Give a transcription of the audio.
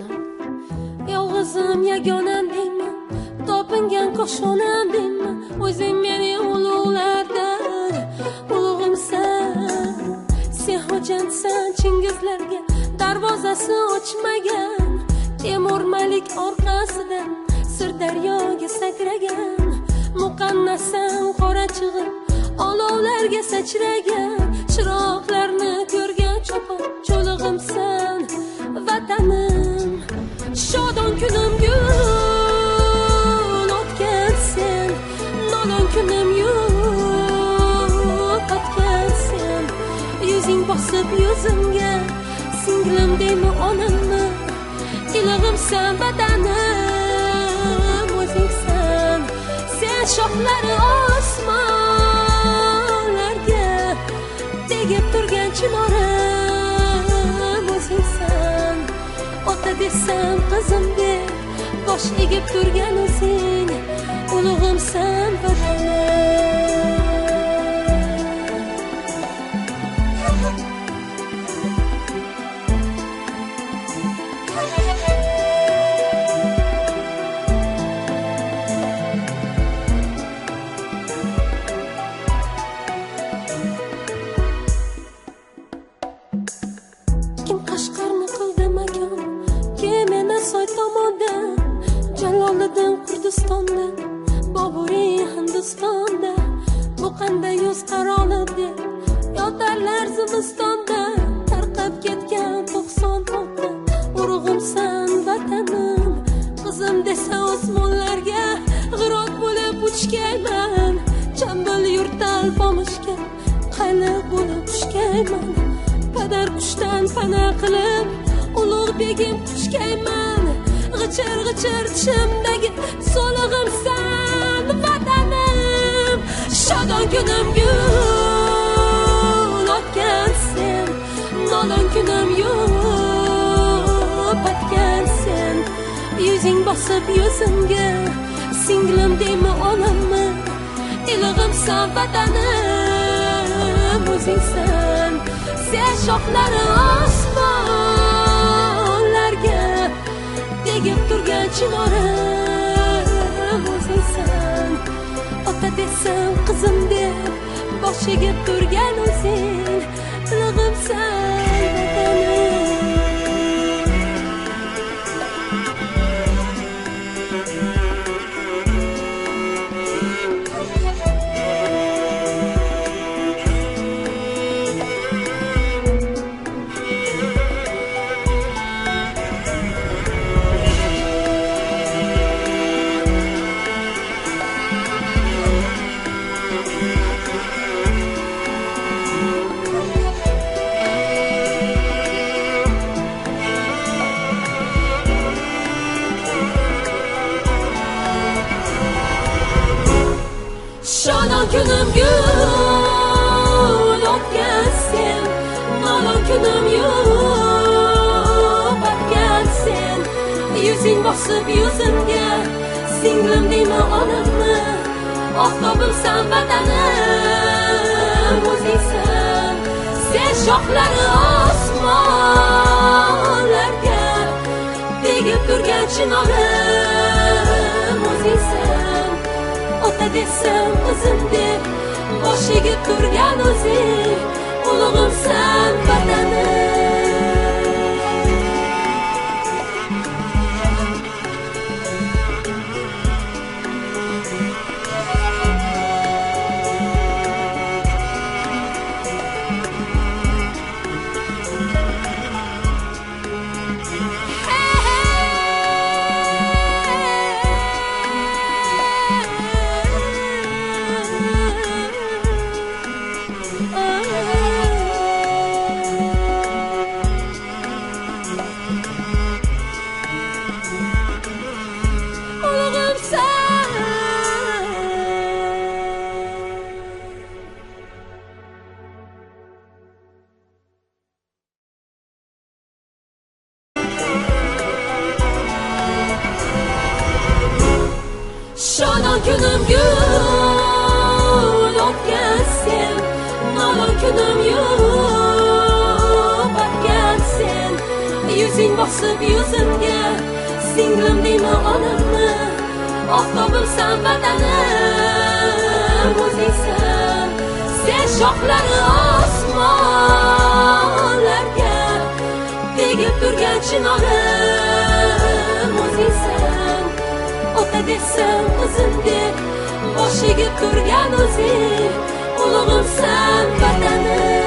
jonam. Yolg'izim yagonam deyman, topingan qo'shonam deyman. O'zing meni ulug'lardan ulug'imsan. Sen xo'jandsan Chingizlarga darvozasi ochmagan. Temur Malik orqasidan Sirdaryoga sakragan. Muqannasan qora chig'im olovlarga sachragan. Chiroqlarni ko'rgan chopon cho'lig'imsan vatanim. Shodon kunim gul otgan sen, nodon kunim yo'q otgan sen. Yuzing bosib yuzimga, singlim deymi onamni, ilig'imsan vatanim o'zingsan. Sen shoxlari osmonlarga tegib turgan chinorim o'zingsan. Ota desam qizim deb bosh egib turgan o'zing, ulug'imsan vatanim. Jaloliddin Kurdistonda, Boburiy Hindistonda, bu qanday yuz qaroli deb yotarlar zimistonda. Tarqab ketgan 96 urug'imsan vatanim. Qizim desa osmonlarga g'irot bo'lib uchgayman. Chambal yurtal pomishga qayliq bo'lib tushgayman. Padar qushdan pana qilib ulug' begim quchgayman. G'ichir g'ichir tishimdagi so'lig'imsan vatanim. Shodon kunim gul otgan sen, nodon kunim yo'q otgan sen. Yuzing bosib yuzimga, singlim deymi onamni, ilig'imsan vatanim o'zingsan. Sen shoxlari osmonlarga tegib turgan chinorim o'zingsan. Ota desam qizim deb bosh egib turgan o'zing, ilig'imsan vatanim. Shodon kunim gul otgan sen, nodon kunim yo'q otgan sen. Yuzing bosib yuzimga, singlim deymi onamni, oftobimsan vatanim o'zingsan. Sen shoxlari osmonlarga tegib turgan chinorim o'zingsan. Ota desam qizim deb bosh egib turgan o'zing, ulug'imsan vatanim. Shodon kunim gul otgan sen, nodon kunim yo'q otgan sen. Yuzing bosib yuzimga singlim deyman onamni oftobim san vatanim o'zingsan sen shoxlari osmonlarga tegib turgan chinorim o'zingsan ota desam qizim deb bosh egib turgan o'zing ulug'imsan vatanim